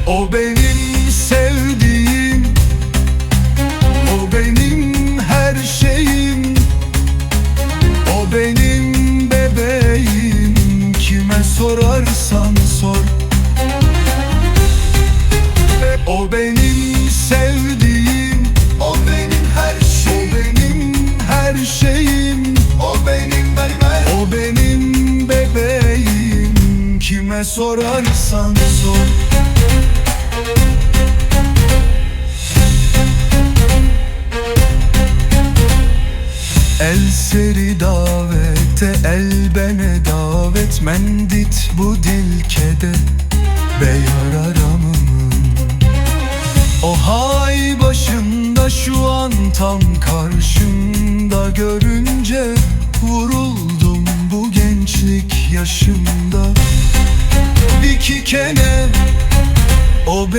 O benim sevdiğim, o benim her şeyim, o benim bebeğim. Kime sorarsan sor. O benim sevdiğim, o benim her şeyim, o benim her şeyim, o benim bebeğim, o benim bebeğim. Kime sorarsan sor. El seri davete, el bene davet. Mendit bu dilkede beyar aramımın. O hay başında, şu an tam karşımda. Görünce vuruldum bu gençlik yaşımda. Bir kikene o